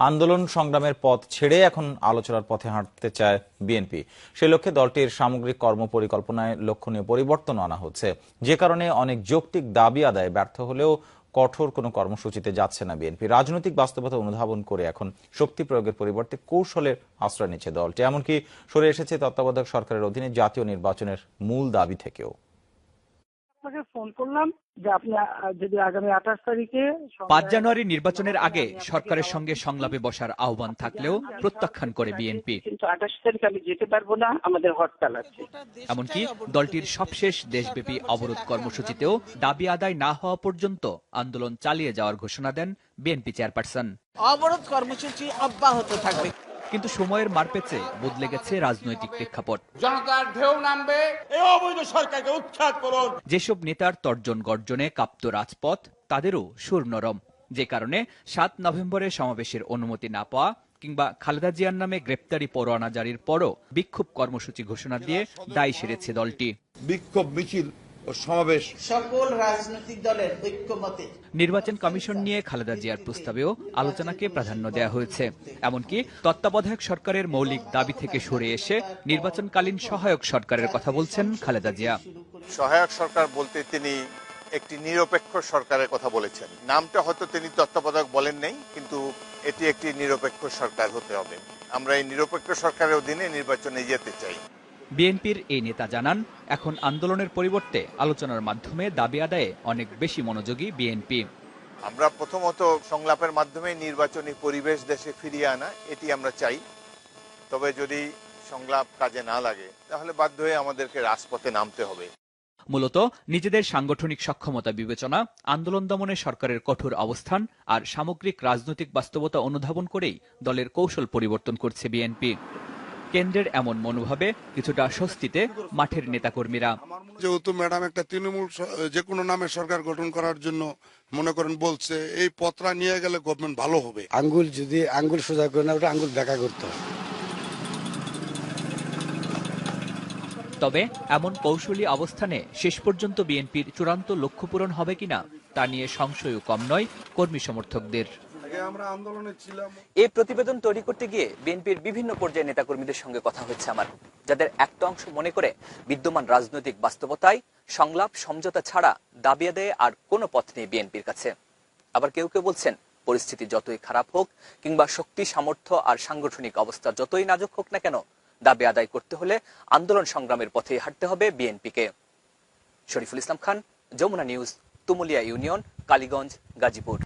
আন্দোলন সংগ্রামের পথ ছেড়ে এখন আলোচনার পথে হাঁটতে চায় বিএনপি। সেই লক্ষ্যে দলটির সামগ্রিক কর্মপরিকল্পনায় লক্ষণীয় পরিবর্তন আনা হচ্ছে, যে কারণে অনেক যৌক্তিক দাবি আদায় ব্যর্থ হলেও কঠোর কোনো কর্মসূচিতে যাচ্ছে না বিএনপি। রাজনৈতিক বাস্তবতা অনুধাবন করে এখন শক্তি প্রয়োগের পরিবর্তে কৌশলের আশ্রয় নিচ্ছে দলটি, এমনকি সরে এসেছে তত্ত্বাবধায়ক সরকারের অধীনে জাতীয় নির্বাচনের মূল দাবি থেকেও। আপনাকে ফোন করলাম যে আপনি যদি আগামী 28 তারিখে 5 জানুয়ারি নির্বাচনের আগে সরকারের সঙ্গে সংলাপে বসার আহ্বান থাকলেও প্রত্যাখ্যান করে বিএনপি। কিন্তু 28 তারিখে আমি যেতে পারবো না, আমাদের হরতাল আছে। এমনকি দলটির সবশেষ দেশব্যাপী অবরোধ কর্মসূচিতেও দাবি আদায় না হওয়া পর্যন্ত আন্দোলন চালিয়ে যাওয়ার ঘোষণা দেন বিএনপি চেয়ারপারসন। অবরোধ কর্মসূচি অব্যাহত থাকবে। কিন্তু সময়ের মারপেচে বদলে গেছে রাজনৈতিক প্রেক্ষাপট। জনতার ঢেউ নামবে, এই অবৈধ সরকারকে উৎখাত করুন। যেসব নেতার তর্জন গর্জনে কাঁপত রাজপথ, তাদেরও সুর নরম, যে কারণে 7 নভেম্বরের সমাবেশের অনুমতি না পাওয়া কিংবা খালেদা জিয়ার নামে গ্রেপ্তারি পরোয়ানা জারির পরও বিক্ষোভ কর্মসূচি ঘোষণা দিয়ে দায় সেরেছে দলটি। বিক্ষোভ মিছিল ও সমাবেশ সকল রাজনৈতিক দলের ঐক্যমতে নির্বাচন কমিশন নিয়ে খালেদা জিয়ার প্রস্তাবেও আলোচনাকে প্রাধান্য দেওয়া হয়েছে। এমনকি তত্ত্বাবধায়ক সরকারের মৌলিক দাবি থেকে সরে এসে নির্বাচনকালীন সহায়ক সরকারের কথা বলছেন খালেদা জিয়া। সহায়ক সরকার বলতে তিনি একটি নিরপেক্ষ সরকারের কথা বলেছেন। নামটা হয়তো তিনি তত্ত্বাবধায়ক বলেন নাই, কিন্তু এটি একটি নিরপেক্ষ সরকার হতে হবে। আমরা এই নিরপেক্ষ সরকারের অধীনে নির্বাচনে যেতে চাই। বিএনপির এই নেতা জানান, এখন আন্দোলনের পরিবর্তে আলোচনার মাধ্যমে দাবি আদায়ে অনেক বেশি মনোযোগী বিএনপি। আমরা প্রথমত সংলাপের মাধ্যমে নির্বাচনী পরিবেশ দেশে ফিরিয়ে আনা, এটি আমরা চাই। তবে যদি সংলাপ কাজে না লাগে তাহলে বাধ্য হয়ে আমাদেরকে রাজপথে নামতে হবে। মূলত নিজেদের সাংগঠনিক সক্ষমতা বিবেচনা, আন্দোলন দমনে সরকারের কঠোর অবস্থান আর সামগ্রিক রাজনৈতিক বাস্তবতা অনুধাবন করেই দলের কৌশল পরিবর্তন করছে বিএনপি। কেন্দ্রের এমন মনোভাবে কিছুটা স্বস্তিতে মাঠের নেতাকর্মীরা। যেহেতু ম্যাডাম একটা তৃণমূল যে কোনো নামে সরকার গঠন করার জন্য মনে করেন বলছে, এই পত্রা নিয়ে গেলে গভর্নমেন্ট ভালো হবে। আঙ্গুল সোজা করে না, ওটা আঙ্গুল দেখা করতে হবে। তবে এমন কৌশলী অবস্থানে শেষ পর্যন্ত বিএনপির চূড়ান্ত লক্ষ্য পূরণ হবে কিনা তা নিয়ে সংশয়ও কম নয় কর্মী সমর্থকদের। এই প্রতিবেদন তৈরি করতে গিয়ে বিএনপির বিভিন্ন পর্যায়ে নেতাকর্মীদের সঙ্গে কথা হচ্ছে আমার, যাদের একটা অংশ মনে করে বিদ্যমান রাজনৈতিক বাস্তবতায় সংলাপ সমঝোতা ছাড়া দাবি আদায়ে আর কোনো পথ নেই বিএনপির কাছে। আবার কেউ কেউ বলছেন, পরিস্থিতি যতই খারাপ হোক কিংবা শক্তি সামর্থ্য আর সাংগঠনিক অবস্থা যতই নাজুক হোক না কেন, দাবি আদায় করতে হলে আন্দোলন সংগ্রামের পথেই হাঁটতে হবে বিএনপিকে। Shariful Islam Khan, Jamuna news, Tumulia union, Kaliganj, Gazipur.